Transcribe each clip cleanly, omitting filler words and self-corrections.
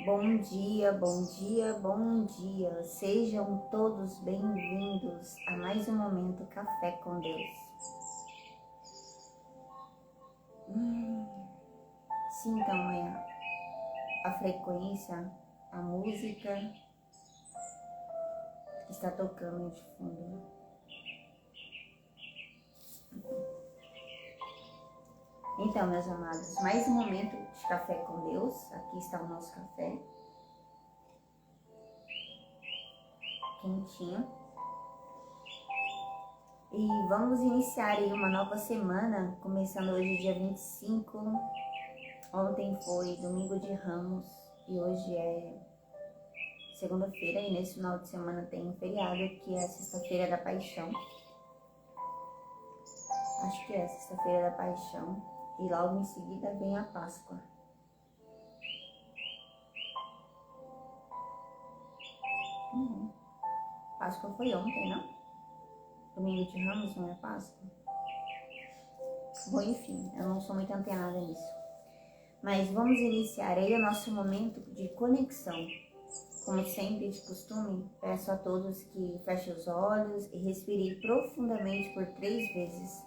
Bom dia, bom dia, bom dia. Sejam todos bem-vindos a mais um Momento Café com Deus. Sintam a frequência, a música que está tocando de fundo. Então, meus amados, mais um momento de café com Deus. Aqui está o nosso café. Quentinho. E vamos iniciar aí uma nova semana, começando hoje dia 25. Ontem foi domingo de Ramos e hoje é segunda-feira, e nesse final de semana tem um feriado que é a Sexta-feira da Paixão. Acho que é a Sexta-feira da Paixão. E logo em seguida vem a Páscoa. Páscoa foi ontem, não? Domingo de Ramos não é Páscoa? Bom, enfim, eu não sou muito antenada nisso. Mas vamos iniciar aí o nosso momento de conexão. Como sempre, de costume, peço a todos que fechem os olhos e respirem profundamente por 3 vezes.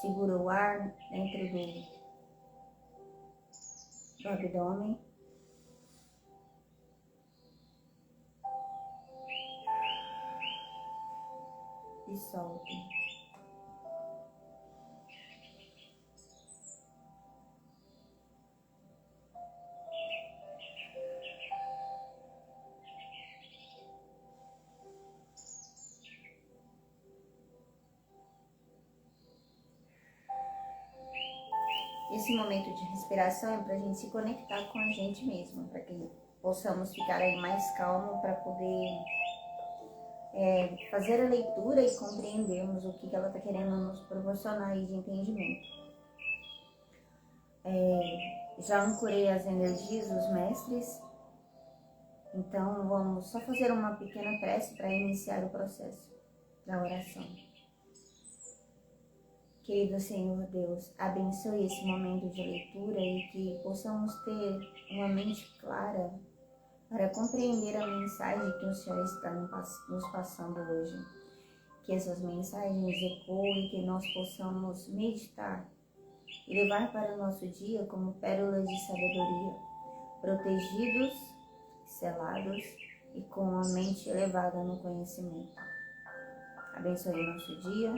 Segura o ar dentro do abdômen. E solte. Esse momento de respiração é para a gente se conectar com a gente mesmo, para que possamos ficar aí mais calmo para poder fazer a leitura e compreendermos o que ela está querendo nos proporcionar aí de entendimento. Já ancorei as energias dos mestres, então vamos só fazer uma pequena prece para iniciar o processo da oração. Querido Senhor Deus, abençoe esse momento de leitura e que possamos ter uma mente clara para compreender a mensagem que o Senhor está nos passando hoje. Que essas mensagens ecoem, que nós possamos meditar e levar para o nosso dia como pérolas de sabedoria, protegidos, selados e com a mente elevada no conhecimento. Abençoe o nosso dia,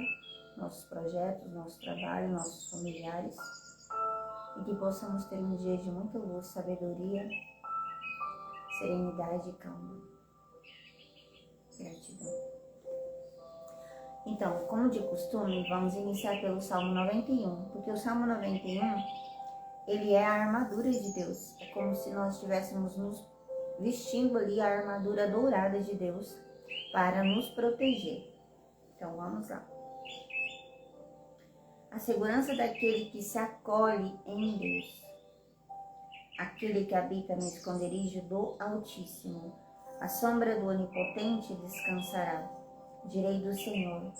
nossos projetos, nosso trabalho, nossos familiares, e que possamos ter um dia de muita luz, sabedoria, serenidade e calma. Gratidão. Então, como de costume, vamos iniciar pelo Salmo 91, porque o Salmo 91, ele é a armadura de Deus. É como se nós estivéssemos nos vestindo ali a armadura dourada de Deus para nos proteger. Então, vamos lá. A segurança daquele que se acolhe em Deus, aquele que habita no esconderijo do Altíssimo, a sombra do Onipotente descansará. Direi do Senhor,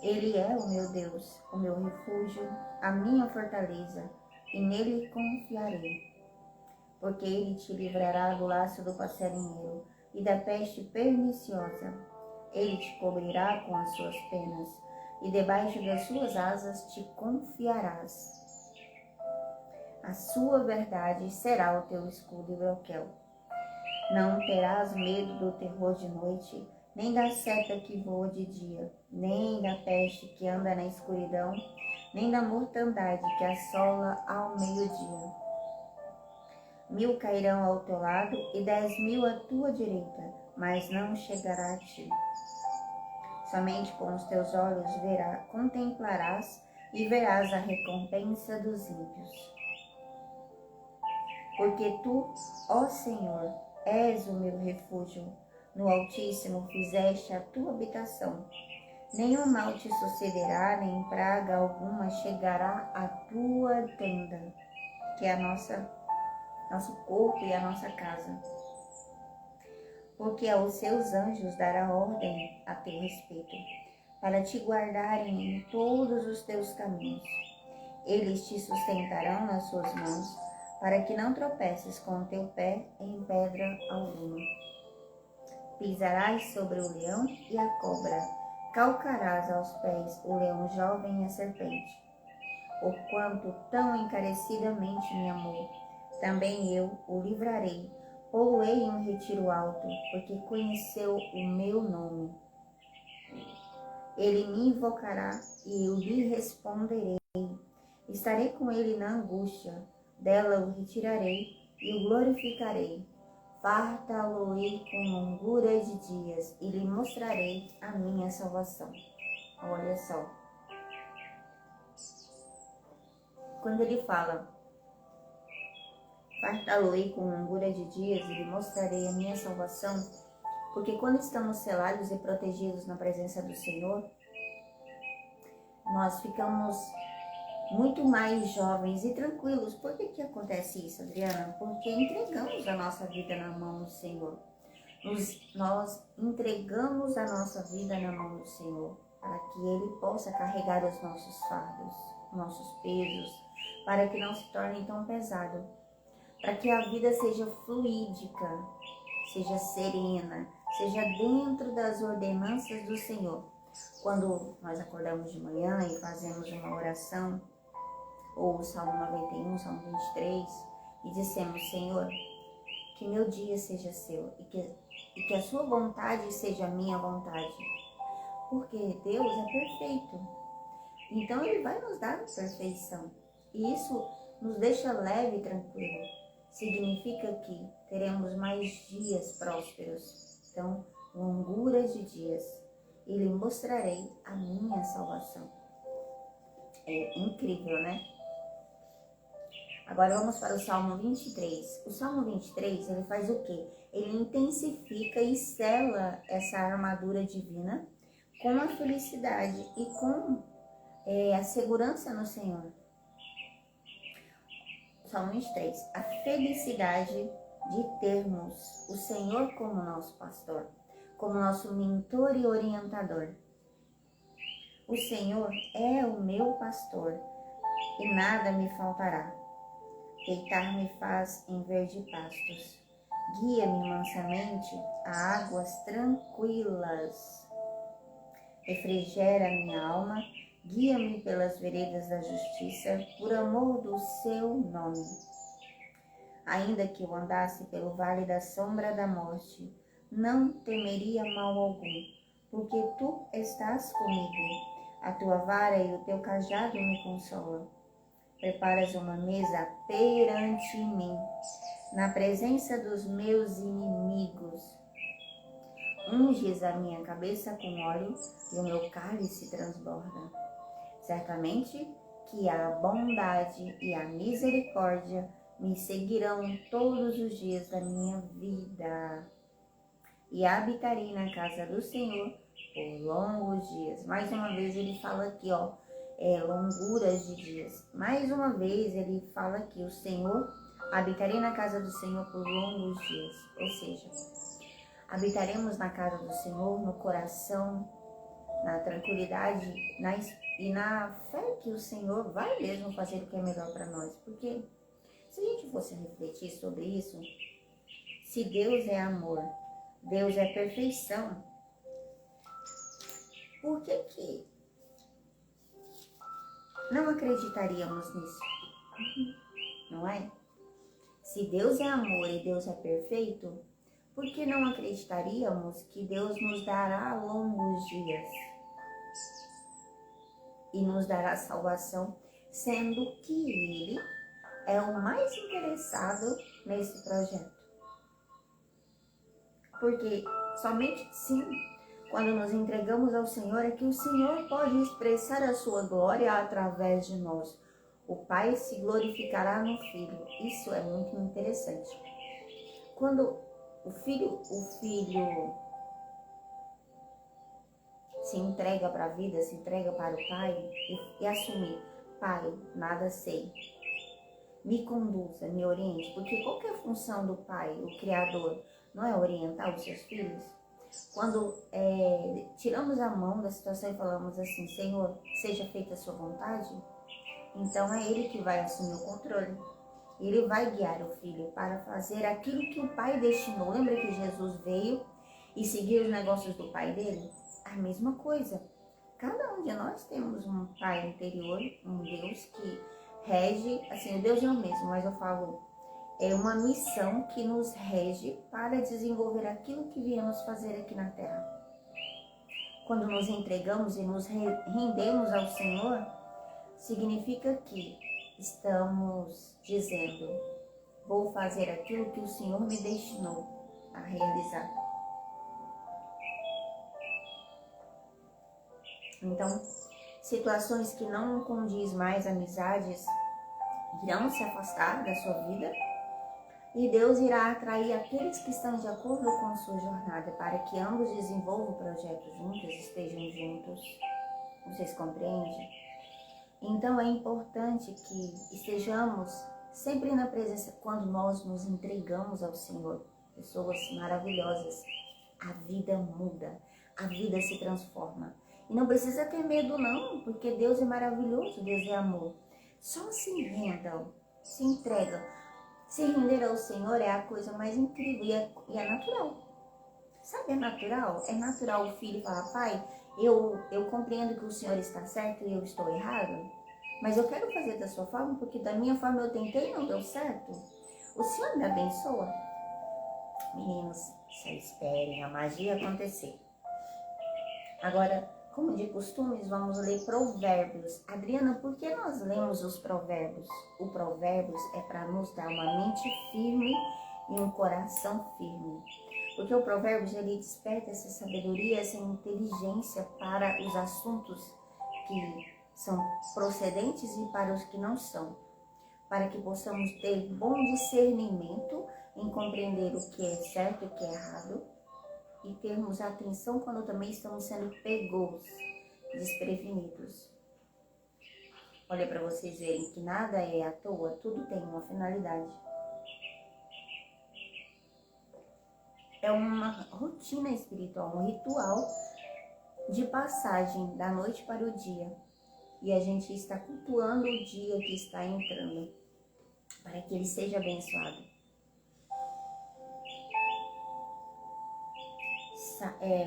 Ele é o meu Deus, o meu refúgio, a minha fortaleza, e nele confiarei. Porque Ele te livrará do laço do passarinheiro e da peste perniciosa. Ele te cobrirá com as suas penas, e debaixo das suas asas te confiarás. A sua verdade será o teu escudo e broquel. Não terás medo do terror de noite, nem da seta que voa de dia, nem da peste que anda na escuridão, nem da mortandade que assola ao meio-dia. 1000 cairão ao teu lado e 10.000 à tua direita, mas não chegará a ti. Somente com os teus olhos contemplarás e verás a recompensa dos ímpios. Porque tu, ó Senhor, és o meu refúgio, no Altíssimo fizeste a tua habitação. Nenhum mal te sucederá, nem praga alguma chegará à tua tenda, que é nosso corpo e a nossa casa. Porque aos seus anjos dará ordem a teu respeito, para te guardarem em todos os teus caminhos. Eles te sustentarão nas suas mãos, para que não tropeces com o teu pé em pedra alguma. Pisarás sobre o leão e a cobra, calcarás aos pés o leão jovem e a serpente. Porquanto tão encarecidamente me amou, também eu o livrarei, pô-lo-ei em um retiro alto, porque conheceu o meu nome. Ele me invocará e eu lhe responderei. Estarei com ele na angústia, dela o retirarei e o glorificarei. Fartá-lo-ei com longura de dias e lhe mostrarei a minha salvação. Olha só. Quando ele fala, fartá-lo-ei com longura de dias e lhe mostrarei a minha salvação, porque quando estamos selados e protegidos na presença do Senhor, nós ficamos muito mais jovens e tranquilos. Por que acontece isso, Adriana? Porque entregamos a nossa vida na mão do Senhor. Nós entregamos a nossa vida na mão do Senhor, para que Ele possa carregar os nossos fardos, nossos pesos, para que não se torne tão pesado, para que a vida seja fluídica, seja serena, seja dentro das ordenanças do Senhor. Quando nós acordamos de manhã e fazemos uma oração, ou o Salmo 91, Salmo 23, e dissemos, Senhor, que meu dia seja seu e que a sua vontade seja a minha vontade. Porque Deus é perfeito. Então Ele vai nos dar a perfeição. E isso nos deixa leve e tranquilo. Significa que teremos mais dias prósperos. Então, longuras de dias. E lhe mostrarei a minha salvação. É incrível, né? Agora vamos para o Salmo 23. O Salmo 23, ele faz o quê? Ele intensifica e sela essa armadura divina com a felicidade e com a segurança no Senhor. Salmo 23. A felicidade de termos o Senhor como nosso pastor, como nosso mentor e orientador. O Senhor é o meu pastor e nada me faltará. Deitar-me faz em verde pastos. Guia-me mansamente a águas tranquilas. Refrigera minha alma. Guia-me pelas veredas da justiça, por amor do seu nome. Ainda que eu andasse pelo vale da sombra da morte, não temeria mal algum, porque tu estás comigo. A tua vara e o teu cajado me consolam. Preparas uma mesa perante mim, na presença dos meus inimigos. Unges a minha cabeça com óleo e o meu cálice transborda. Certamente que a bondade e a misericórdia me seguirão todos os dias da minha vida. E habitarei na casa do Senhor por longos dias. Mais uma vez ele fala aqui, longuras de dias. Mais uma vez ele fala aqui, o Senhor, habitarei na casa do Senhor por longos dias. Ou seja, habitaremos na casa do Senhor, no coração, na tranquilidade e na fé que o Senhor vai mesmo fazer o que é melhor para nós. Porque se a gente fosse refletir sobre isso, se Deus é amor, Deus é perfeição, por que não acreditaríamos nisso? Não é? Se Deus é amor e Deus é perfeito, por que não acreditaríamos que Deus nos dará longos dias e nos dará salvação, sendo que Ele é o mais interessado nesse projeto? Porque somente sim, quando nos entregamos ao Senhor, é que o Senhor pode expressar a sua glória através de nós. O Pai se glorificará no Filho. Isso é muito interessante. Quando o filho se entrega para a vida, se entrega para o Pai e assume, Pai, nada sei. Me conduza, me oriente, porque qual que é a função do Pai, o Criador? Não é orientar os seus filhos? Quando tiramos a mão da situação e falamos assim, Senhor, seja feita a sua vontade, então é Ele que vai assumir o controle. Ele vai guiar o filho para fazer aquilo que o pai destinou. Lembra que Jesus veio e seguiu os negócios do pai dele? A mesma coisa. Cada um de nós temos um pai interior, um Deus que rege, assim, o Deus é o mesmo, mas eu falo, é uma missão que nos rege para desenvolver aquilo que viemos fazer aqui na Terra. Quando nos entregamos e nos rendemos ao Senhor, significa que estamos dizendo, vou fazer aquilo que o Senhor me destinou a realizar. Então, situações que não condiz mais amizades irão se afastar da sua vida e Deus irá atrair aqueles que estão de acordo com a sua jornada para que ambos desenvolvam projetos juntos, estejam juntos. Vocês compreendem? Então é importante que estejamos sempre na presença quando nós nos entregamos ao Senhor. Pessoas maravilhosas. A vida muda, a vida se transforma. E não precisa ter medo não, porque Deus é maravilhoso, Deus é amor. Só se rendam, se entregam. Se render ao Senhor é a coisa mais incrível e é natural. Sabe, é natural? É natural o filho falar, pai, eu compreendo que o Senhor está certo e eu estou errado, mas eu quero fazer da sua forma, porque da minha forma eu tentei e não deu certo. O Senhor me abençoa. Meninos, só esperem a magia acontecer. Agora, como de costumes, vamos ler Provérbios. Adriana, por que nós lemos os Provérbios? O Provérbios é para nos dar uma mente firme e um coração firme. Porque o Provérbios, ele desperta essa sabedoria, essa inteligência para os assuntos que são procedentes e para os que não são. Para que possamos ter bom discernimento em compreender o que é certo e o que é errado. E termos atenção quando também estamos sendo pegos, desprevenidos. Olha para vocês verem que nada é à toa, tudo tem uma finalidade. É uma rotina espiritual, um ritual de passagem da noite para o dia. E a gente está cultuando o dia que está entrando, para que ele seja abençoado.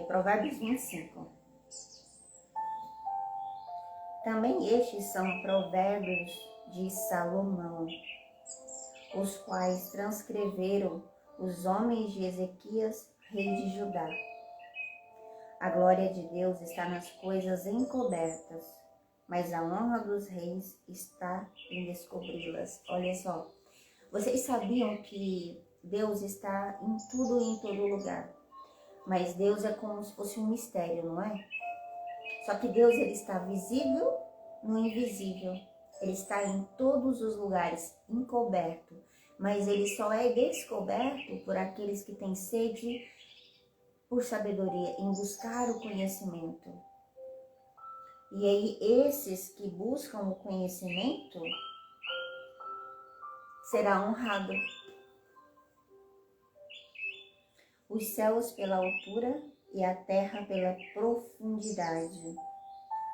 Provérbios 25. Também estes são provérbios de Salomão, os quais transcreveram os homens de Ezequias, rei de Judá. A glória de Deus está nas coisas encobertas, mas a honra dos reis está em descobri-las. Olha só, vocês sabiam que Deus está em tudo e em todo lugar? Mas Deus é como se fosse um mistério, não é? Só que Deus, ele está visível no invisível. Ele está em todos os lugares, encoberto. Mas ele só é descoberto por aqueles que têm sede por sabedoria, em buscar o conhecimento. E aí, esses que buscam o conhecimento será honrado. Os céus pela altura e a terra pela profundidade.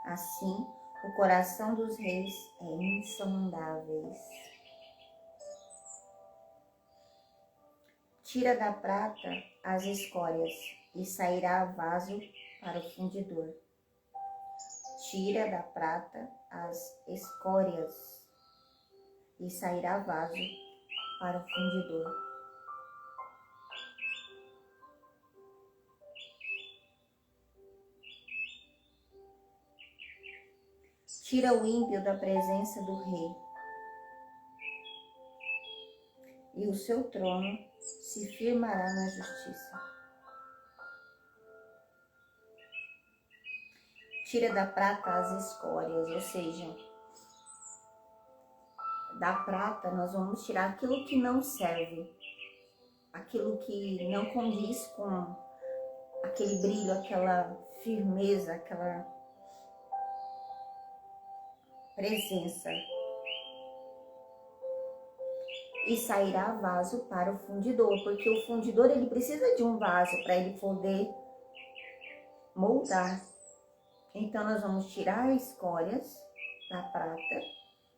Assim, o coração dos reis é insondável. Tira da prata as escórias e sairá vaso para o fundidor. Tira da prata as escórias e sairá vaso para o fundidor. Tira o ímpio da presença do rei, e o seu trono se firmará na justiça. Tira da prata as escórias, ou seja, da prata nós vamos tirar aquilo que não serve, aquilo que não condiz com aquele brilho, aquela firmeza, aquela presença. E sairá vaso para o fundidor, porque o fundidor ele precisa de um vaso para ele poder moldar. Então, nós vamos tirar as escórias da prata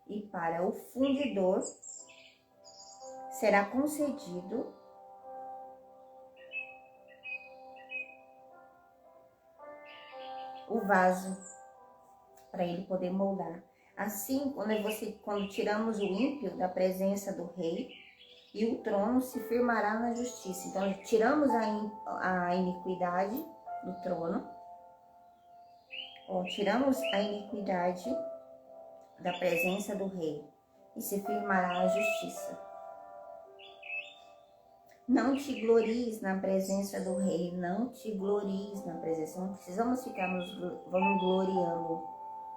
e para o fundidor será concedido o vaso para ele poder moldar. Assim, quando tiramos o ímpio da presença do rei, e o trono se firmará na justiça. Então, tiramos a iniquidade do trono, tiramos a iniquidade da presença do rei e se firmará a justiça. Não te glories na presença do rei, não te glories na presença. Não precisamos ficar nos vangloriando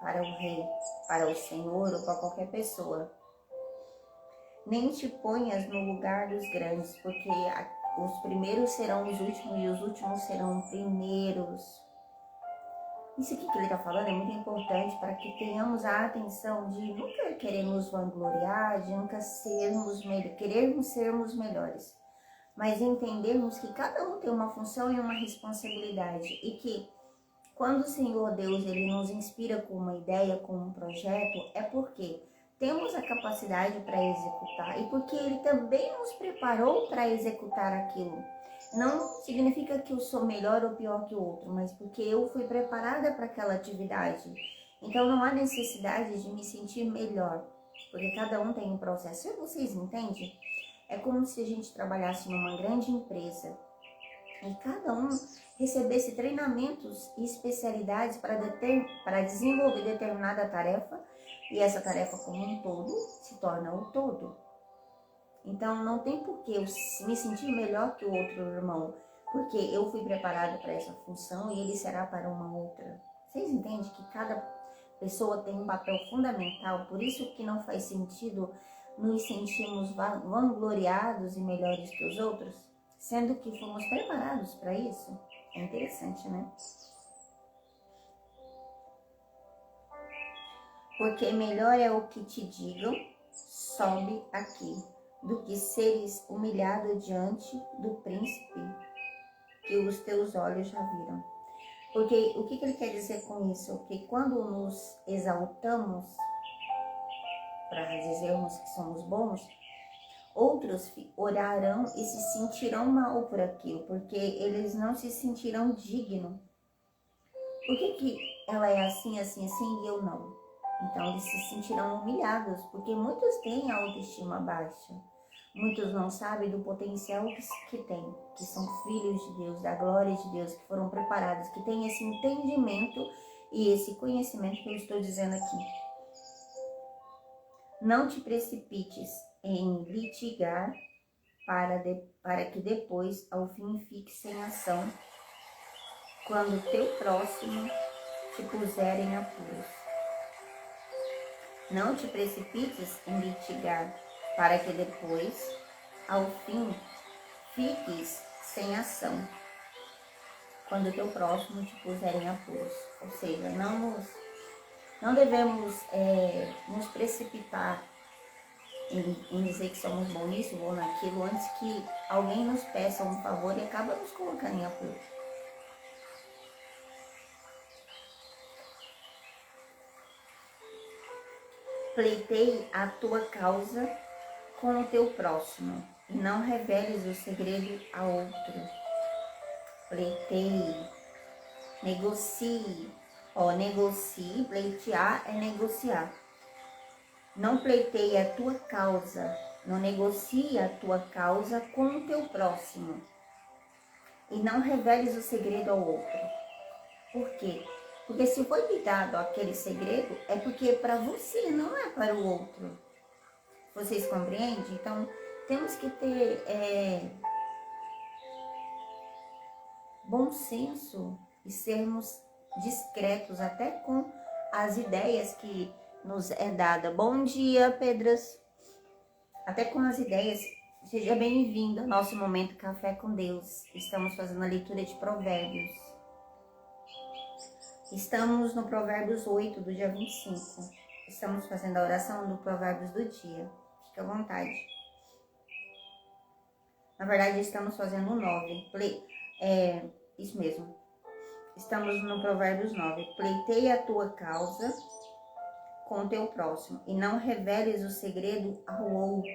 para o rei, para o Senhor ou para qualquer pessoa. Nem te ponhas no lugar dos grandes, porque os primeiros serão os últimos e os últimos serão primeiros. Isso aqui que ele está falando é muito importante para que tenhamos a atenção de nunca querer nos vangloriar, de nunca querermos sermos melhores, mas entendermos que cada um tem uma função e uma responsabilidade e que quando o Senhor Deus ele nos inspira com uma ideia, com um projeto, é porque temos a capacidade para executar e porque Ele também nos preparou para executar aquilo. Não significa que eu sou melhor ou pior que o outro, mas porque eu fui preparada para aquela atividade. Então não há necessidade de me sentir melhor, porque cada um tem um processo. Vocês entendem? É como se a gente trabalhasse numa grande empresa e cada um recebesse treinamentos e especialidades para desenvolver determinada tarefa, e essa tarefa como um todo se torna o todo. Então não tem por que eu me sentir melhor que o outro irmão, porque eu fui preparada para essa função e ele será para uma outra. Vocês entendem que cada pessoa tem um papel fundamental, por isso que não faz sentido nos sentirmos vangloriados e melhores que os outros, sendo que fomos preparados para isso. É interessante, né? Porque melhor é o que te digam, sobe aqui, do que seres humilhado diante do príncipe que os teus olhos já viram. Porque o que ele quer dizer com isso? Que quando nos exaltamos para dizermos que somos bons, outros orarão e se sentirão mal por aquilo, porque eles não se sentirão dignos. Por que ela é assim, assim, assim e eu não? Então eles se sentirão humilhados, porque muitos têm a autoestima baixa. Muitos não sabem do potencial que têm, que são filhos de Deus, da glória de Deus, que foram preparados, que têm esse entendimento e esse conhecimento que eu estou dizendo aqui. Não te precipites em litigar para que depois, ao fim, fique sem ação, quando teu próximo te puser em apuros. Não te precipites em litigar, para que depois, ao fim, fiques sem ação, quando teu próximo te puser em apuros. Ou seja, não devemos nos precipitar em dizer que somos bons nisso ou naquilo, antes que alguém nos peça um favor e acaba nos colocando em apuros. Pleiteie a tua causa com o teu próximo e não reveles o segredo a outro. Pleiteie, negocie. Negocie, pleitear é negociar. Não pleiteie a tua causa, não negocie a tua causa com o teu próximo e não reveles o segredo ao outro. Por quê? Porque se foi lhe dado aquele segredo, é porque é para você, não é para o outro. Vocês compreendem? Então, temos que ter bom senso e sermos discretos até com as ideias que nos é dada. Bom dia, Pedras. Até com as ideias. Seja bem-vindo ao nosso momento Café com Deus. Estamos fazendo a leitura de Provérbios. Estamos no Provérbios 8, do dia 25. Estamos fazendo a oração do Provérbios do dia. Fique à vontade. Na verdade, estamos fazendo o 9. Isso mesmo. Estamos no Provérbios 9. Pleiteia a tua causa com o teu próximo e não reveles o segredo ao outro.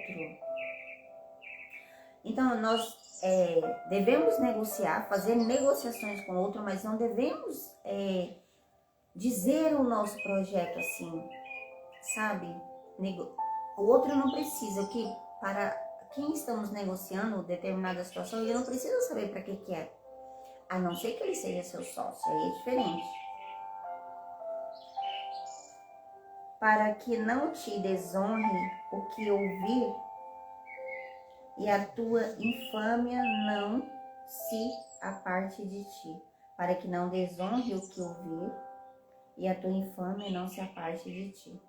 Então, nós devemos negociar, fazer negociações com o outro, mas não devemos dizer o nosso projeto assim, sabe? O outro não precisa, que para quem estamos negociando determinada situação, ele não precisa saber para que é. A não ser que ele seja seu sócio, aí é diferente. Para que não te desonre o que ouvir e a tua infâmia não se aparte de ti. Para que não desonre o que ouvir e a tua infâmia não se aparte de ti.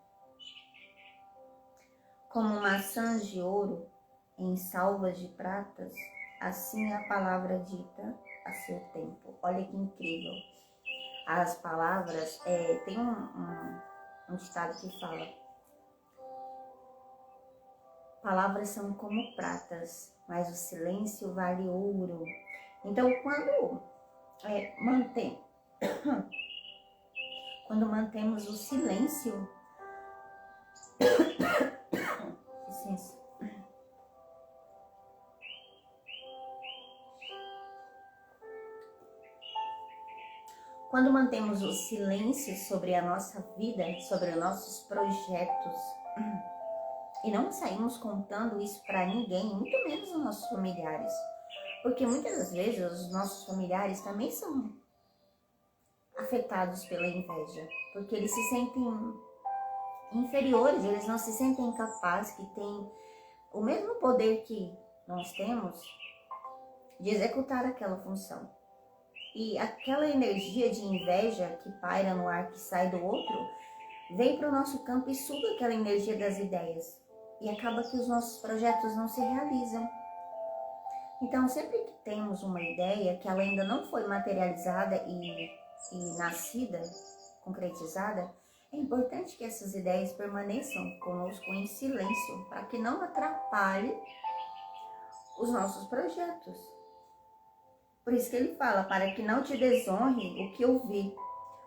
Como maçãs de ouro em salvas de pratas, assim é a palavra dita a seu tempo. Olha que incrível. As palavras, tem um ditado que fala: palavras são como pratas, mas o silêncio vale ouro. Então, quando mantemos o silêncio, licença. Quando mantemos o silêncio sobre a nossa vida, sobre os nossos projetos, e não saímos contando isso para ninguém, muito menos os nossos familiares, porque muitas das vezes os nossos familiares também são afetados pela inveja, porque eles se sentem inferiores, eles não se sentem capazes, que têm o mesmo poder que nós temos de executar aquela função. E aquela energia de inveja que paira no ar, que sai do outro, vem para o nosso campo e suga aquela energia das ideias. E acaba que os nossos projetos não se realizam. Então, sempre que temos uma ideia que ela ainda não foi materializada e nascida, concretizada, é importante que essas ideias permaneçam conosco em silêncio, para que não atrapalhe os nossos projetos. Por isso que ele fala, para que não te desonre o que ouvir.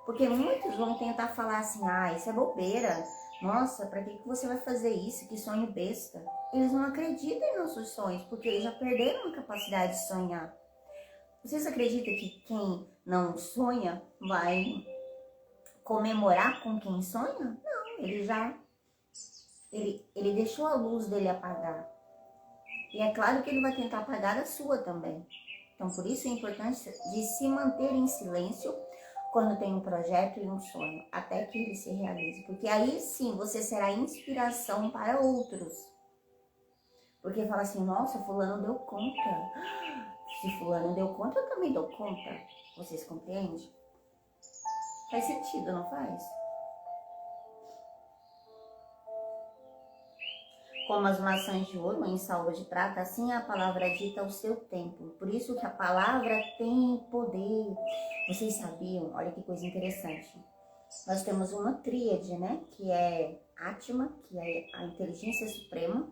Porque muitos vão tentar falar assim, isso é bobeira. Nossa, para que você vai fazer isso? Que sonho besta. Eles não acreditam em nossos sonhos, porque eles já perderam a capacidade de sonhar. Vocês acreditam que quem não sonha vai comemorar com quem sonha? Não, ele deixou a luz dele apagar. E é claro que ele vai tentar apagar a sua também. Então, por isso é importante de se manter em silêncio quando tem um projeto e um sonho, até que ele se realize. Porque aí sim você será inspiração para outros. Porque fala assim, nossa, fulano deu conta. Se fulano deu conta, eu também dou conta. Vocês compreendem? Faz sentido, não faz? Como as maçãs de ouro em salva de prata, assim é a palavra dita ao seu tempo. Por isso que a palavra tem poder. Vocês sabiam? Olha que coisa interessante. Nós temos uma tríade, né? Que é Atma, que é a inteligência suprema.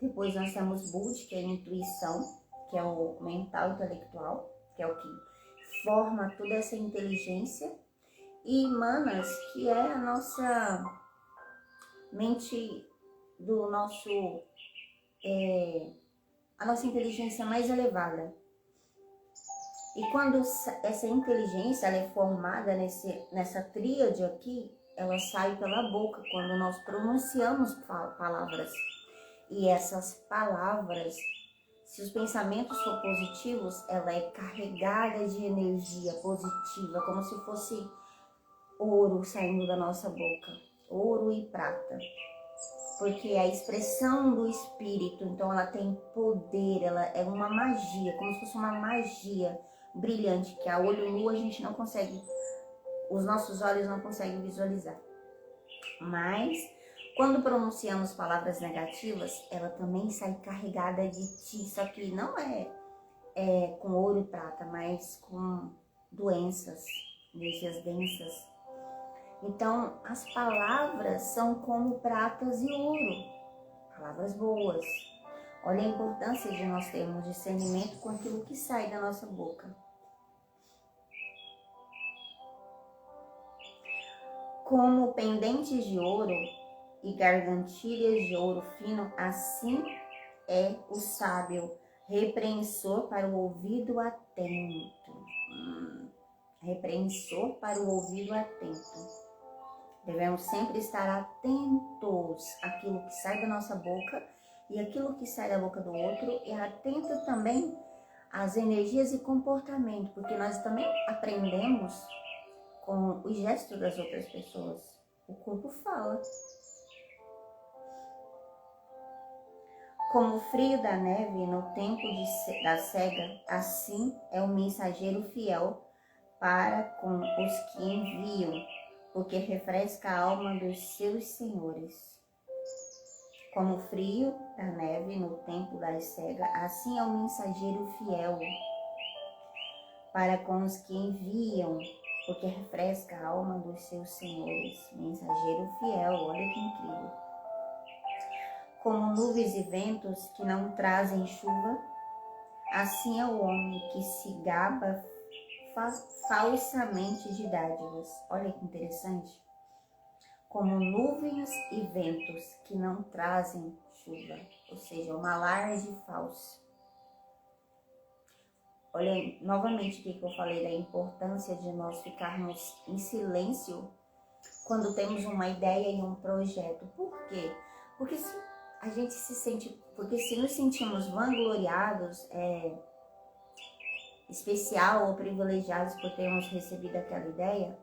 Depois nós temos Bud, que é a intuição, que é o mental intelectual, que é o que forma toda essa inteligência. E Manas, que é a nossa mente do nosso, a nossa inteligência mais elevada. E quando essa inteligência ela é formada nessa tríade aqui, ela sai pela boca quando nós pronunciamos palavras. E essas palavras, se os pensamentos for positivos, ela é carregada de energia positiva, como se fosse ouro saindo da nossa boca, ouro e prata. Porque é a expressão do espírito, então ela tem poder, ela é uma magia, como se fosse uma magia brilhante, que a olho nu a gente não consegue, os nossos olhos não conseguem visualizar. Mas, quando pronunciamos palavras negativas, ela também sai carregada de ti, só que não é com ouro e prata, mas com doenças, energias densas. Então, as palavras são como pratas e ouro, palavras boas. Olha a importância de nós termos discernimento com aquilo que sai da nossa boca. Como pendentes de ouro e gargantilhas de ouro fino, assim é o sábio, repreensor para o ouvido atento. Repreensor para o ouvido atento. Devemos sempre estar atentos àquilo que sai da nossa boca e aquilo que sai da boca do outro, e atento também às energias e comportamento, porque nós também aprendemos com os gestos das outras pessoas. O corpo fala. Como o frio da neve no tempo da cega, assim é o mensageiro fiel para com os que enviam, porque refresca a alma dos seus senhores. Como o frio da neve no tempo da cega, assim é o mensageiro fiel para com os que enviam, porque refresca a alma dos seus senhores. Mensageiro fiel, olha que incrível. Como nuvens e ventos que não trazem chuva, assim é o homem que se gaba falsamente de dádivas. Olha que interessante. Como nuvens e ventos que não trazem chuva, ou seja, uma alarde falsa. Olha novamente o que eu falei da importância de nós ficarmos em silêncio quando temos uma ideia e um projeto. Por quê? Porque se a gente se nos sentimos vangloriados, especial ou privilegiados por termos recebido aquela ideia,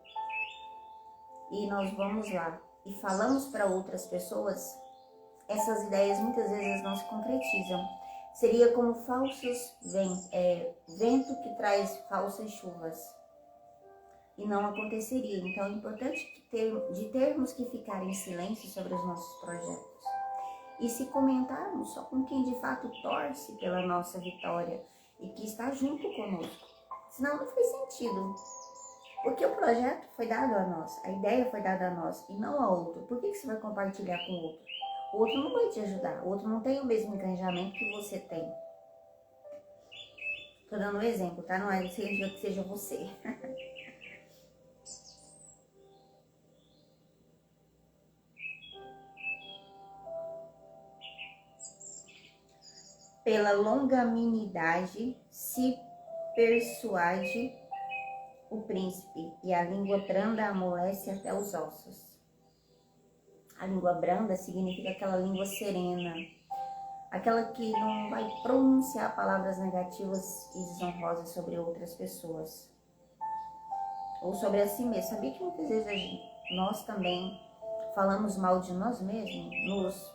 e nós vamos lá e falamos para outras pessoas, essas ideias muitas vezes não se concretizam. Seria como falsos vento que traz falsas chuvas. E não aconteceria. Então é importante de termos que ficar em silêncio sobre os nossos projetos. E se comentarmos só com quem de fato torce pela nossa vitória e que está junto conosco. Senão não faz sentido. Porque o projeto foi dado a nós, a ideia foi dada a nós e não a outro. Por que você vai compartilhar com o outro? O outro não vai te ajudar, o outro não tem o mesmo engajamento que você tem. Tô dando um exemplo, tá? Não é que seja você. Pela longanimidade se persuade o príncipe, e a língua branda amolece até os ossos. A língua branda significa aquela língua serena, aquela que não vai pronunciar palavras negativas e desonrosas sobre outras pessoas, ou sobre a si mesmo. Sabia que muitas vezes nós também falamos mal de nós mesmos?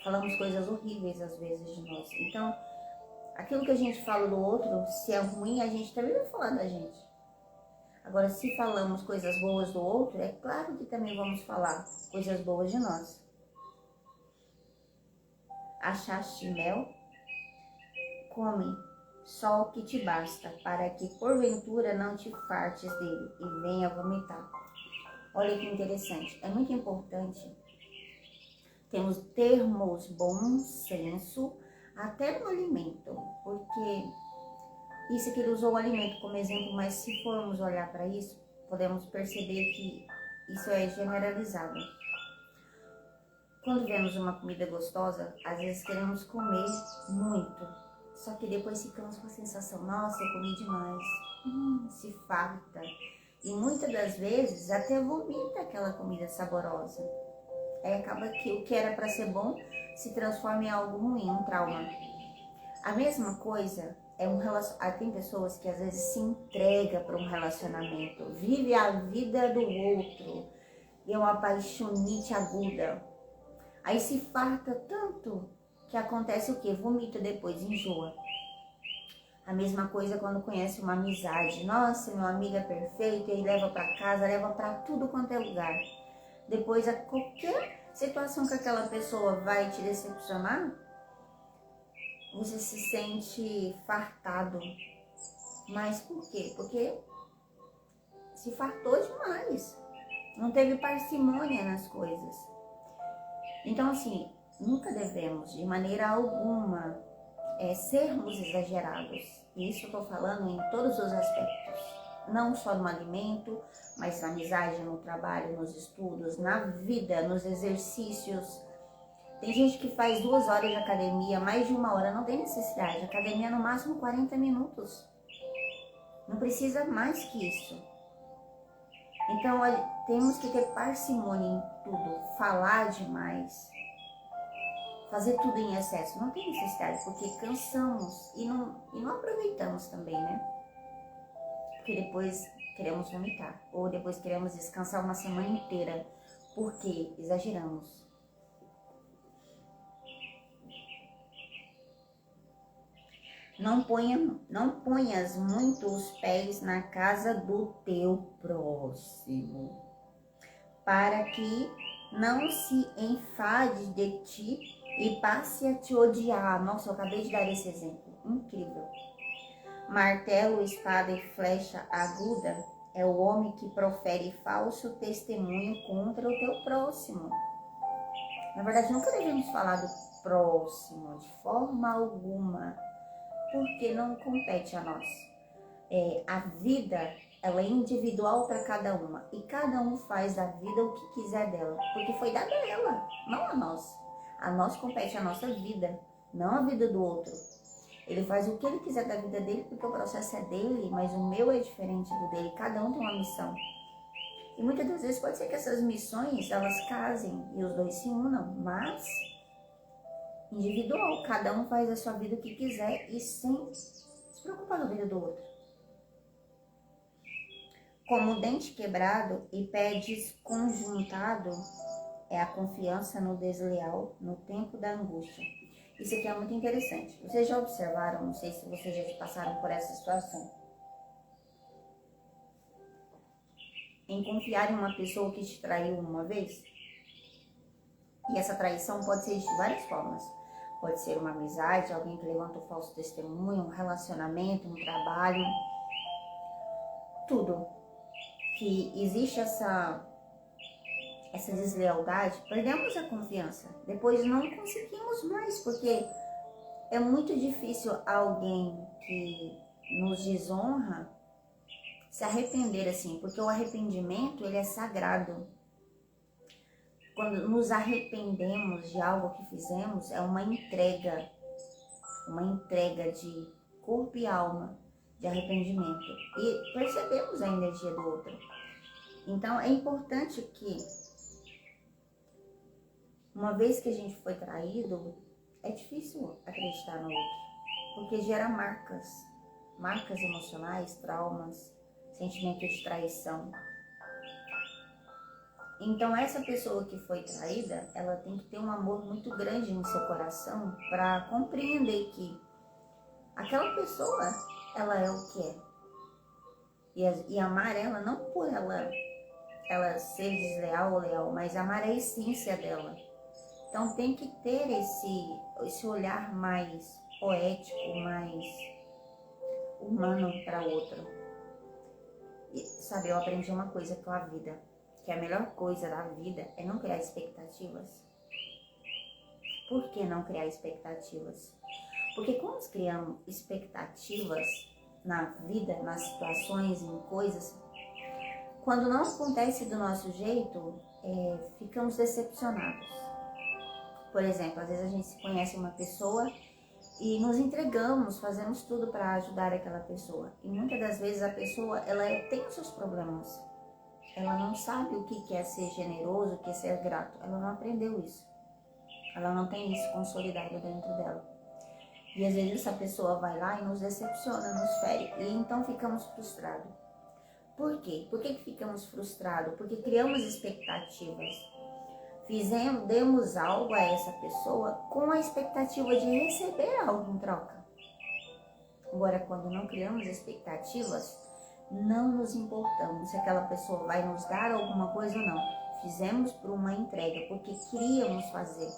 Falamos coisas horríveis às vezes de nós. Então, aquilo que a gente fala do outro, se é ruim, a gente também vai falar da gente. Agora, se falamos coisas boas do outro, é claro que também vamos falar coisas boas de nós. Achaste mel? Come só o que te basta, para que porventura não te fartes dele e venha vomitar. Olha que interessante, é muito importante termos bom senso até no alimento, porque isso que ele usou o alimento como exemplo, mas se formos olhar para isso, podemos perceber que isso é generalizado. Quando vemos uma comida gostosa, às vezes queremos comer muito, só que depois ficamos com a sensação, nossa, eu comi demais, se farta. E muitas das vezes até vomita aquela comida saborosa. Aí acaba que o que era para ser bom se transforma em algo ruim, um trauma. A mesma coisa é um relacionamento. Tem pessoas que às vezes se entregam para um relacionamento, vive a vida do outro e é uma paixonite aguda. Aí se farta tanto que acontece o quê? Vomita depois, enjoa. A mesma coisa quando conhece uma amizade. Nossa, meu amigo é perfeito, ele leva para casa, leva para tudo quanto é lugar. Depois, a qualquer situação que aquela pessoa vai te decepcionar, você se sente fartado. Mas por quê? Porque se fartou demais. Não teve parcimônia nas coisas. Então, assim, nunca devemos, de maneira alguma, sermos exagerados. E isso eu estou falando em todos os aspectos. não só no alimento, mas na amizade, no trabalho, nos estudos, na vida, nos exercícios. Tem gente que faz 2 horas de academia, mais de 1 hora, não tem necessidade. Academia no máximo 40 minutos. Não precisa mais que isso. Então, olha, temos que ter parcimônia em tudo, falar demais, fazer tudo em excesso. Não tem necessidade, porque cansamos e não aproveitamos também, né? Porque depois queremos vomitar, ou depois queremos descansar uma semana inteira, porque exageramos. Não ponhas muito os pés na casa do teu próximo, para que não se enfade de ti e passe a te odiar. Nossa, eu acabei de dar esse exemplo, incrível. Martelo, espada e flecha aguda é o homem que profere falso testemunho contra o teu próximo. Na verdade, nunca devemos falar do próximo, de forma alguma, porque não compete a nós. A vida, ela é individual para cada uma, e cada um faz da vida o que quiser dela, porque foi dada a ela, não a nós. A nós compete a nossa vida, não a vida do outro. Ele faz o que ele quiser da vida dele, porque o processo é dele, mas o meu é diferente do dele. Cada um tem uma missão. E muitas das vezes pode ser que essas missões, elas casem e os dois se unam, mas individual. Cada um faz a sua vida o que quiser e sem se preocupar com a vida do outro. Como dente quebrado e pé desconjuntado é a confiança no desleal no tempo da angústia. Isso aqui é muito interessante. Vocês já observaram, não sei se vocês já passaram por essa situação, em confiar em uma pessoa que te traiu uma vez? E essa traição pode ser de várias formas. Pode ser uma amizade, alguém que levanta um falso testemunho, um relacionamento, um trabalho. Tudo que existe essa deslealdade, perdemos a confiança. Depois não conseguimos mais, porque é muito difícil alguém que nos desonra se arrepender assim, porque o arrependimento, ele é sagrado. Quando nos arrependemos de algo que fizemos, é uma entrega de corpo e alma, de arrependimento. E percebemos a energia do outro. Então, é importante que, uma vez que a gente foi traído, é difícil acreditar no outro, porque gera marcas emocionais, traumas, sentimento de traição. Então, essa pessoa que foi traída, ela tem que ter um amor muito grande no seu coração para compreender que aquela pessoa, ela é o que é. E amar ela não por ela ser desleal ou leal, mas amar a essência dela. Então tem que ter esse olhar mais poético, mais humano para o outro. E, sabe, eu aprendi uma coisa com a vida, que a melhor coisa da vida é não criar expectativas. Por que não criar expectativas? Porque quando nós criamos expectativas na vida, nas situações, em coisas, quando não acontece do nosso jeito, ficamos decepcionados. Por exemplo, às vezes a gente conhece uma pessoa e nos entregamos, fazemos tudo para ajudar aquela pessoa. E muitas das vezes a pessoa, ela tem os seus problemas. Ela não sabe o que é ser generoso, o que é ser grato. Ela não aprendeu isso. Ela não tem isso consolidado dentro dela. E às vezes essa pessoa vai lá e nos decepciona, nos fere. E então ficamos frustrados. Por quê? Por que ficamos frustrados? Porque criamos expectativas. Demos algo a essa pessoa com a expectativa de receber algo em troca. Agora, quando não criamos expectativas, não nos importamos se aquela pessoa vai nos dar alguma coisa ou não. Fizemos por uma entrega, porque queríamos fazer,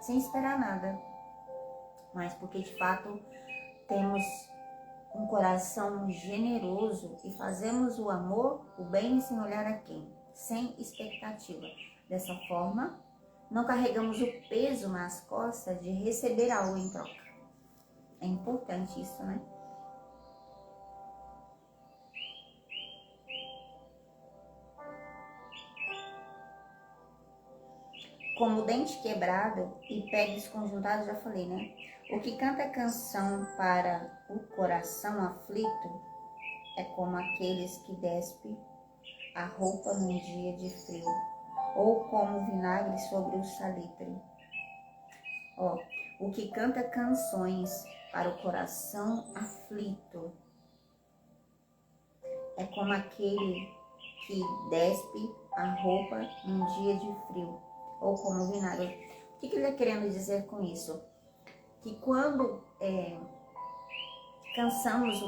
sem esperar nada. Mas porque de fato temos um coração generoso e fazemos o amor, o bem sem olhar a quem, sem expectativa. Dessa forma, não carregamos o peso nas costas de receber algo em troca. É importante isso, né? como dente quebrado e pé desconjuntado, já falei, né? O que canta canção para o coração aflito é como aqueles que despem a roupa num dia de frio, ou como vinagre sobre o salitre. Ó, o que canta canções para o coração aflito é como aquele que despe a roupa num dia de frio, ou como vinagre. O que ele está querendo dizer com isso? Que quando cantamos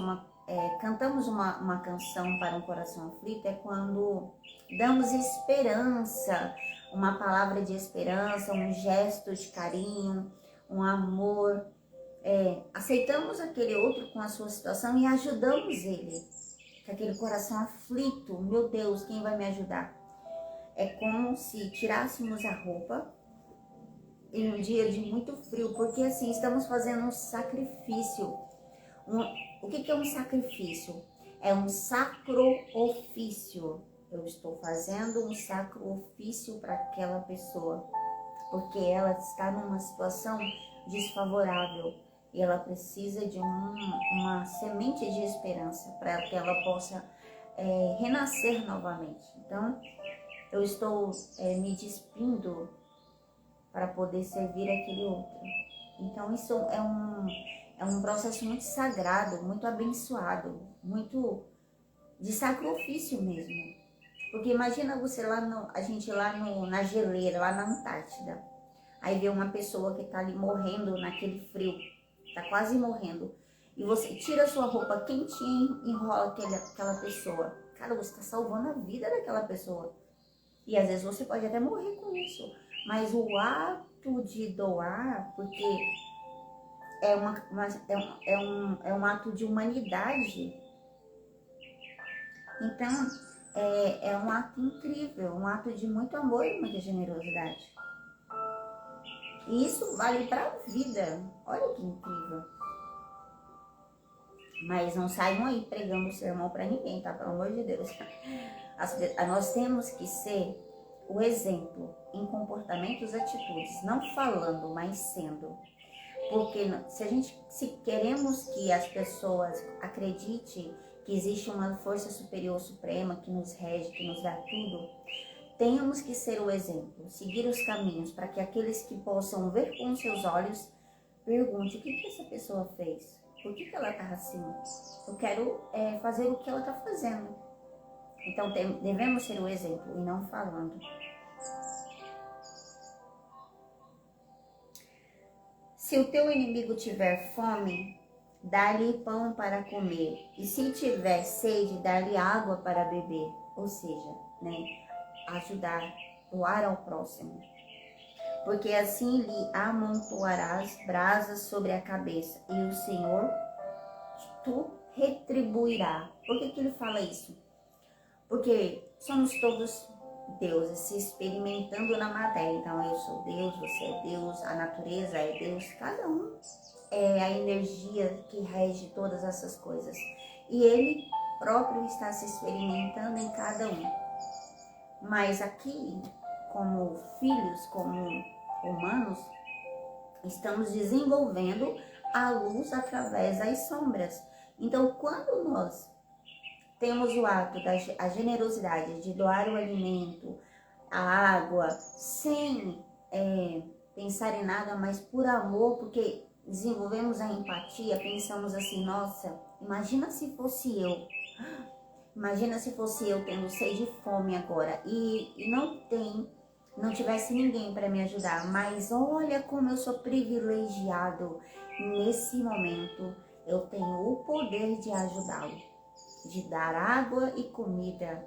uma canção para um coração aflito, é quando damos esperança, uma palavra de esperança, um gesto de carinho, um amor. Aceitamos aquele outro com a sua situação e ajudamos ele. Com aquele coração aflito, meu Deus, quem vai me ajudar? É como se tirássemos a roupa em um dia de muito frio, porque assim estamos fazendo um sacrifício. O que é um sacrifício? É um sacro ofício. Eu estou fazendo um sacro ofício para aquela pessoa, porque ela está numa situação desfavorável e ela precisa de uma semente de esperança para que ela possa renascer novamente. Então, eu estou me despindo para poder servir aquele outro. Então, isso é um processo muito sagrado, muito abençoado, muito de sacro ofício mesmo. Porque imagina você a gente lá na geleira, lá na Antártida. Aí vê uma pessoa que está ali morrendo naquele frio, está quase morrendo. E você tira a sua roupa quentinha e enrola aquela pessoa. Cara, você está salvando a vida daquela pessoa. E às vezes você pode até morrer com isso. Mas o ato de doar, porque é um ato de humanidade. Então, é um ato incrível, um ato de muito amor e muita generosidade. E isso vale para a vida. Olha que incrível. Mas não saiam aí pregando sermão para ninguém, tá? Pelo amor de Deus. Nós temos que ser o exemplo em comportamentos e atitudes, não falando, mas sendo. Porque se queremos que as pessoas acreditem que existe uma força superior suprema que nos rege, que nos dá tudo, temos que ser o exemplo, seguir os caminhos para que aqueles que possam ver com seus olhos perguntem: o que essa pessoa fez? Por que ela está assim? Eu quero fazer o que ela está fazendo. Então devemos ser o exemplo e não falando. Se o teu inimigo tiver fome, dá-lhe pão para comer, e se tiver sede, dá-lhe água para beber. Ou seja, ajudar, doar ao próximo. Porque assim lhe amontoarás brasas sobre a cabeça, e o Senhor tu retribuirá. Por que ele fala isso? Porque somos todos deuses se experimentando na matéria. Então eu sou Deus, você é Deus, a natureza é Deus, cada um é a energia que rege todas essas coisas. E ele próprio está se experimentando em cada um. Mas aqui, como filhos, como humanos, estamos desenvolvendo a luz através das sombras. Então, quando nós temos o ato da generosidade de doar o alimento, a água, sem pensar em nada, mas por amor, porque desenvolvemos a empatia, pensamos assim: nossa, imagina se fosse eu. Imagina se fosse eu tendo sede e fome agora e não tivesse ninguém para me ajudar. Mas olha como eu sou privilegiado. Nesse momento eu tenho o poder de ajudá-lo, de dar água e comida.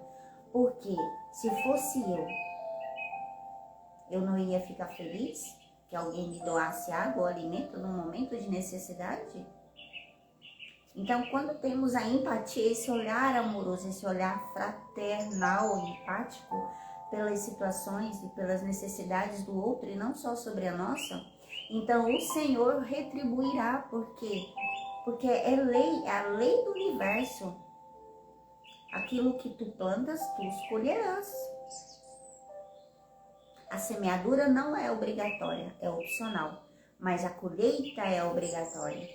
Porque se fosse eu não ia ficar feliz que alguém me doasse água ou alimento num momento de necessidade? Então, quando temos a empatia, esse olhar amoroso, esse olhar fraternal e empático pelas situações e pelas necessidades do outro e não só sobre a nossa, então o Senhor retribuirá. Por quê? Porque é a lei do universo. Aquilo que tu plantas, tu escolherás. A semeadura não é obrigatória, é opcional, mas a colheita é obrigatória.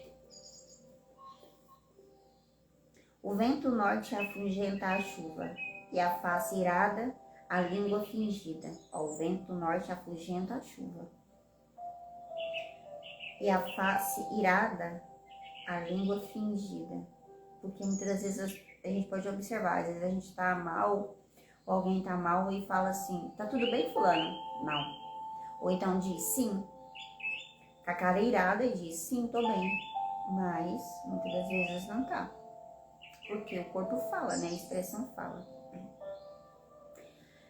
O vento norte afugenta a chuva, e a face irada, a língua fingida. Ó, o vento norte afugenta a chuva, e a face irada, a língua fingida. Porque muitas vezes a gente pode observar, às vezes a gente tá mal, ou alguém tá mal e fala assim, tá tudo bem, fulano? Não. Ou então diz sim, com a cara irada e diz sim, tô bem. Mas muitas das vezes não tá. Porque o corpo fala, né? A expressão fala.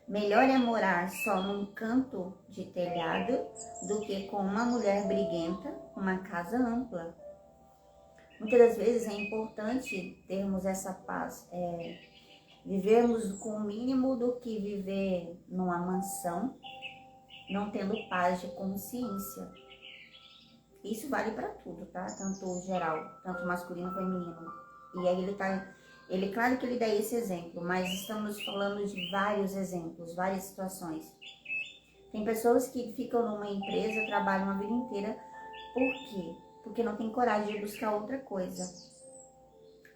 Melhor é morar só num canto de telhado do que com uma mulher briguenta, uma casa ampla. Muitas das vezes é importante termos essa paz, vivermos com o mínimo do que viver numa mansão, não tendo paz de consciência. Isso vale para tudo, tá? Tanto geral, tanto masculino, feminino. E aí claro que ele dá esse exemplo, mas estamos falando de vários exemplos, várias situações. Tem pessoas que ficam numa empresa, trabalham a vida inteira, por quê? Porque não tem coragem de buscar outra coisa.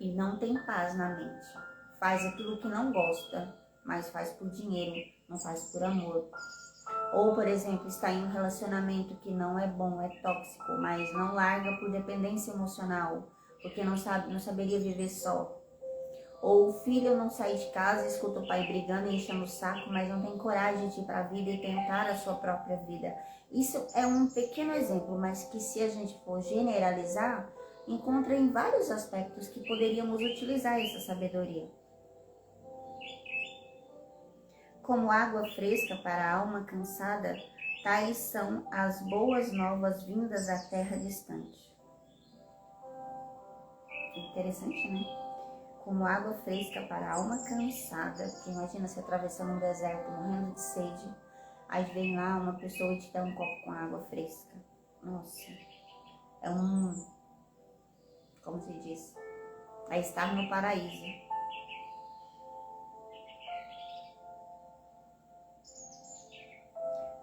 E não tem paz na mente. Faz aquilo que não gosta, mas faz por dinheiro, não faz por amor. Ou, por exemplo, está em um relacionamento que não é bom, é tóxico, mas não larga por dependência emocional, porque não saberia viver só. Ou o filho não sai de casa, escuta o pai brigando e enchendo o saco, mas não tem coragem de ir para a vida e tentar a sua própria vida. Isso é um pequeno exemplo, mas que se a gente for generalizar, encontra em vários aspectos que poderíamos utilizar essa sabedoria. Como água fresca para a alma cansada, tais são as boas novas vindas da terra distante. Interessante, né? Como água fresca para a alma cansada, porque imagina você atravessando um deserto, morrendo de sede, aí vem lá uma pessoa e te dá um copo com água fresca. Nossa, é como se diz, é estar no paraíso.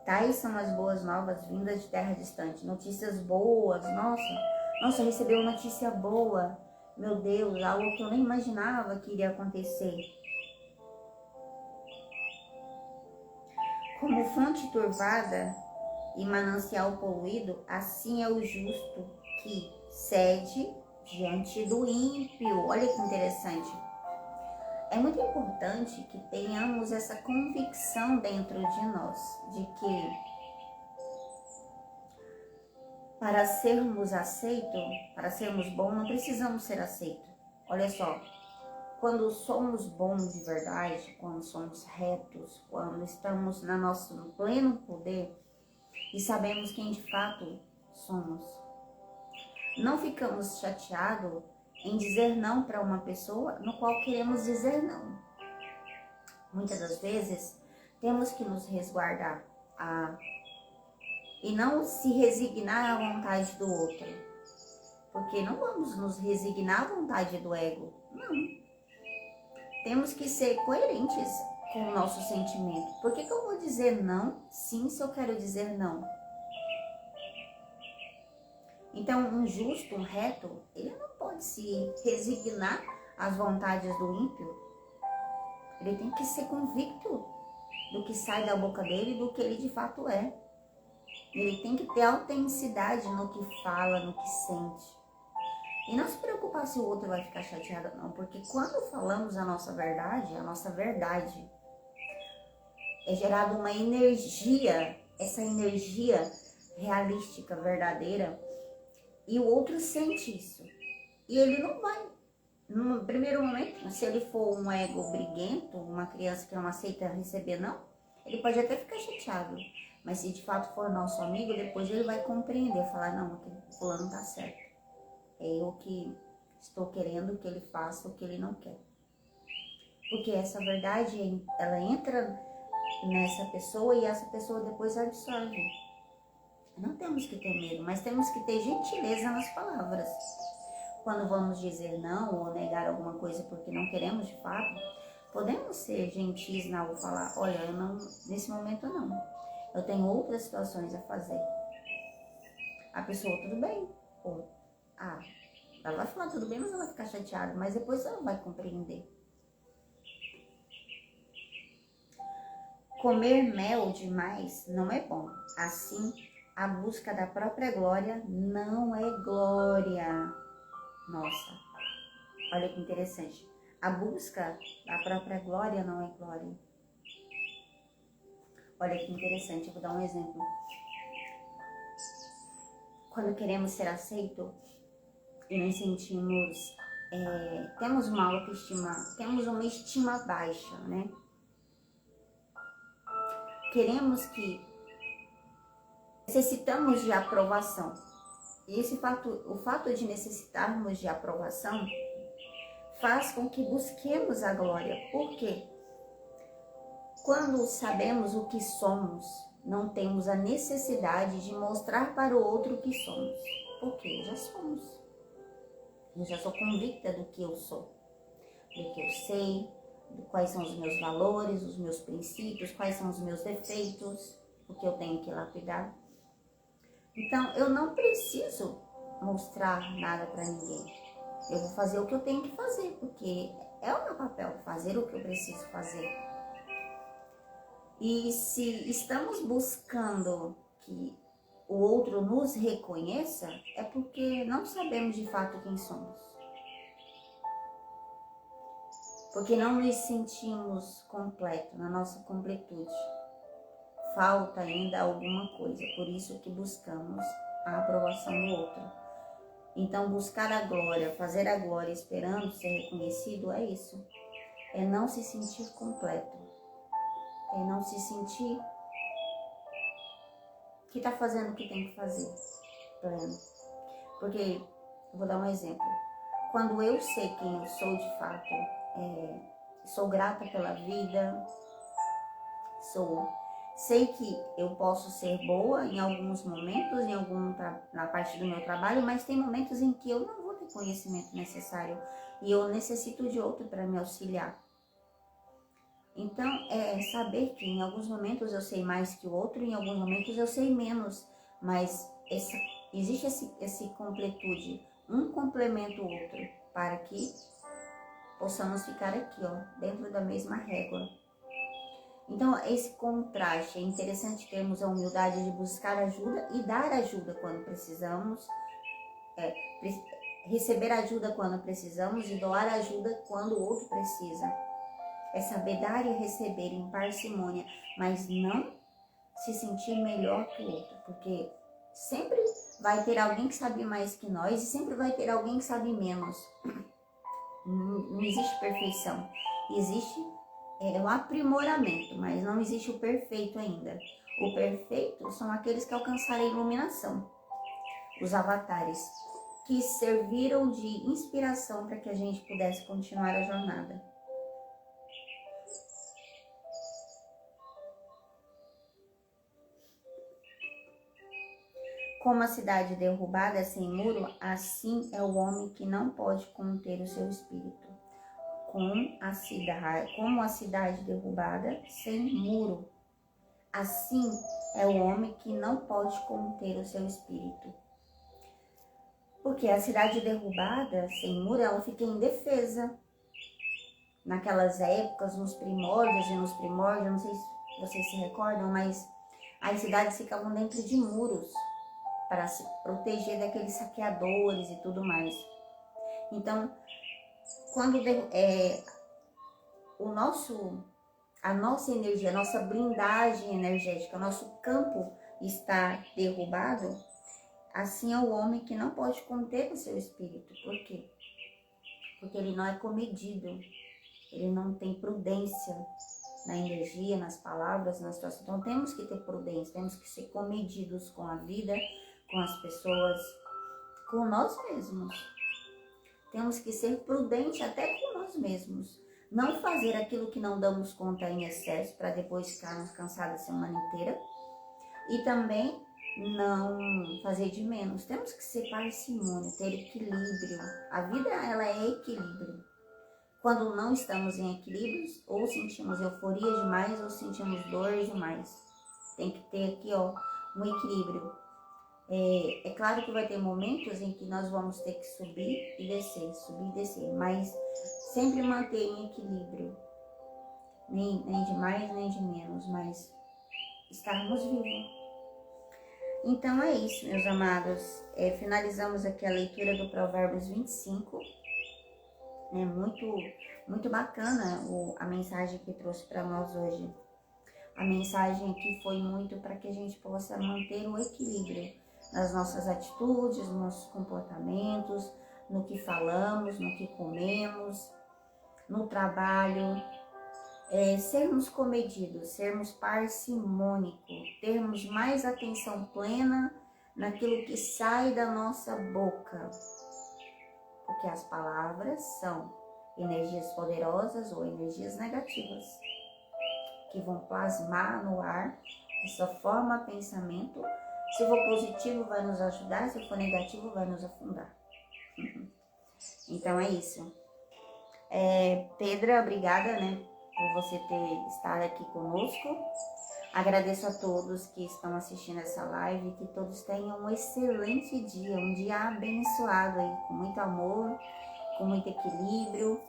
Tais são as boas novas vindas de terra distante. Notícias boas, nossa, recebeu notícia boa. Meu Deus, algo que eu nem imaginava que iria acontecer. Como fonte turvada e manancial poluído, assim é o justo que cede diante do ímpio. Olha que interessante. É muito importante que tenhamos essa convicção dentro de nós, de que para sermos aceitos, para sermos bons, não precisamos ser aceitos. Olha só, quando somos bons de verdade, quando somos retos, quando estamos no nosso pleno poder e sabemos quem de fato somos, não ficamos chateados em dizer não para uma pessoa no qual queremos dizer não. Muitas das vezes temos que nos resguardar e não se resignar à vontade do outro, porque não vamos nos resignar à vontade do ego, não. Temos que ser coerentes com o nosso sentimento. Por que eu vou dizer não, sim, se eu quero dizer não? Então, um justo, um reto, ele não pode se resignar às vontades do ímpio. Ele tem que ser convicto do que sai da boca dele, do que ele de fato é. Ele tem que ter autenticidade no que fala, no que sente. E não se preocupar se o outro vai ficar chateado, não. Porque quando falamos a nossa verdade é gerada uma energia, essa energia realística, verdadeira, e o outro sente isso. E ele não vai. No primeiro momento, se ele for um ego briguento, uma criança que não aceita receber não, ele pode até ficar chateado. Mas se de fato for nosso amigo, depois ele vai compreender, falar, não, aquele fulano tá certo. É eu que estou querendo que ele faça o que ele não quer. Porque essa verdade, ela entra nessa pessoa e essa pessoa depois absorve. Não temos que ter medo, mas temos que ter gentileza nas palavras. Quando vamos dizer não ou negar alguma coisa porque não queremos de fato, podemos ser gentis na hora falar, olha, eu não, nesse momento não. eu tenho outras situações a fazer. A pessoa, tudo bem. Ou, ela vai falar tudo bem, mas ela vai ficar chateada. Mas depois ela vai compreender. Comer mel demais não é bom. Assim, a busca da própria glória não é glória. Nossa, olha que interessante. A busca da própria glória não é glória. Olha que interessante, eu vou dar um exemplo. Quando queremos ser aceitos e nos sentimos, temos uma autoestima, temos uma estima baixa, né? Queremos que necessitamos de aprovação. E o fato de necessitarmos de aprovação faz com que busquemos a glória. Por quê? Quando sabemos o que somos, não temos a necessidade de mostrar para o outro o que somos. Porque já somos. Eu já sou convicta do que eu sou, do que eu sei, quais são os meus valores, os meus princípios, quais são os meus defeitos, o que eu tenho que lapidar. Então, eu não preciso mostrar nada para ninguém. Eu vou fazer o que eu tenho que fazer, porque é o meu papel fazer o que eu preciso fazer. E se estamos buscando que o outro nos reconheça, é porque não sabemos de fato quem somos. Porque não nos sentimos completos, na nossa completude. Falta ainda alguma coisa, por isso que buscamos a aprovação do outro. Então, buscar a glória, fazer a glória esperando ser reconhecido é isso. É não se sentir completo. É não se sentir que está fazendo o que tem que fazer, pleno. Porque, eu vou dar um exemplo. Quando eu sei quem eu sou de fato, sou grata pela vida, sei que eu posso ser boa em alguns momentos, na parte do meu trabalho, mas tem momentos em que eu não vou ter conhecimento necessário e eu necessito de outro para me auxiliar. Então, é saber que em alguns momentos eu sei mais que o outro, em alguns momentos eu sei menos, mas existe esse completude, um complementa o outro, para que possamos ficar aqui, dentro da mesma régua. Então, esse contraste, é interessante termos a humildade de buscar ajuda e dar ajuda quando precisamos, receber ajuda quando precisamos e doar ajuda quando o outro precisa. É saber dar e receber em parcimônia, mas não se sentir melhor que o outro, porque sempre vai ter alguém que sabe mais que nós e sempre vai ter alguém que sabe menos. Não existe perfeição, existe um aprimoramento, mas não existe o perfeito ainda. O perfeito são aqueles que alcançaram a iluminação, os avatares, que serviram de inspiração para que a gente pudesse continuar a jornada. Como a cidade derrubada sem muro, assim é o homem que não pode conter o seu espírito. Como a cidade derrubada sem muro, assim é o homem que não pode conter o seu espírito. Porque a cidade derrubada sem muro, ela fica indefesa. Naquelas épocas, nos primórdios, não sei se vocês se recordam, mas as cidades ficavam dentro de muros, para se proteger daqueles saqueadores e tudo mais. Então, quando a nossa energia, a nossa blindagem energética, o nosso campo está derrubado, assim é o homem que não pode conter o seu espírito. Por quê? Porque ele não é comedido, ele não tem prudência na energia, nas palavras, na situação. Então temos que ter prudência, temos que ser comedidos com a vida, com as pessoas, com nós mesmos. Temos que ser prudentes até com nós mesmos. Não fazer aquilo que não damos conta em excesso, para depois ficarmos cansados a semana inteira. E também não fazer de menos. Temos que ser parcimônia, ter equilíbrio. A vida, ela é equilíbrio. Quando não estamos em equilíbrio, ou sentimos euforia demais, ou sentimos dor demais. Tem que ter aqui, ó, um equilíbrio. É claro que vai ter momentos em que nós vamos ter que subir e descer, mas sempre manter em equilíbrio. Nem de mais, nem de menos, mas estarmos vivos. Então é isso, meus amados. Finalizamos aqui a leitura do Provérbios 25. Muito bacana a mensagem que trouxe para nós hoje. A mensagem aqui foi muito para que a gente possa manter o equilíbrio nas nossas atitudes, nos nossos comportamentos, no que falamos, no que comemos, no trabalho. Sermos comedidos, sermos parcimônicos, termos mais atenção plena naquilo que sai da nossa boca. Porque as palavras são energias poderosas ou energias negativas, que vão plasmar no ar essa forma de pensamento. Se for positivo, vai nos ajudar, se for negativo, vai nos afundar. Então é isso. Pedra, obrigada, por você estar aqui conosco. Agradeço a todos que estão assistindo essa live, que todos tenham um excelente dia, um dia abençoado aí, com muito amor, com muito equilíbrio,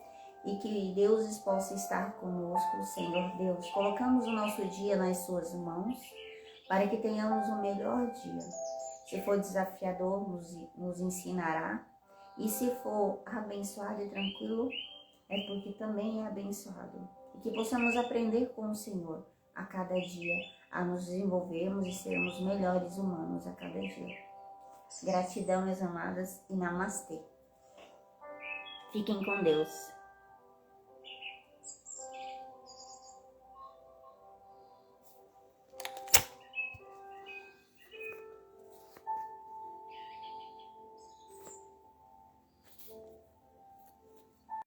e que Deus possa estar conosco, Senhor Deus. Colocamos o nosso dia nas suas mãos, para que tenhamos o melhor dia. Se for desafiador, nos ensinará, e se for abençoado e tranquilo, é porque também é abençoado. E que possamos aprender com o Senhor a cada dia, a nos desenvolvermos e sermos melhores humanos a cada dia. Gratidão, meus amadas, e namastê. Fiquem com Deus.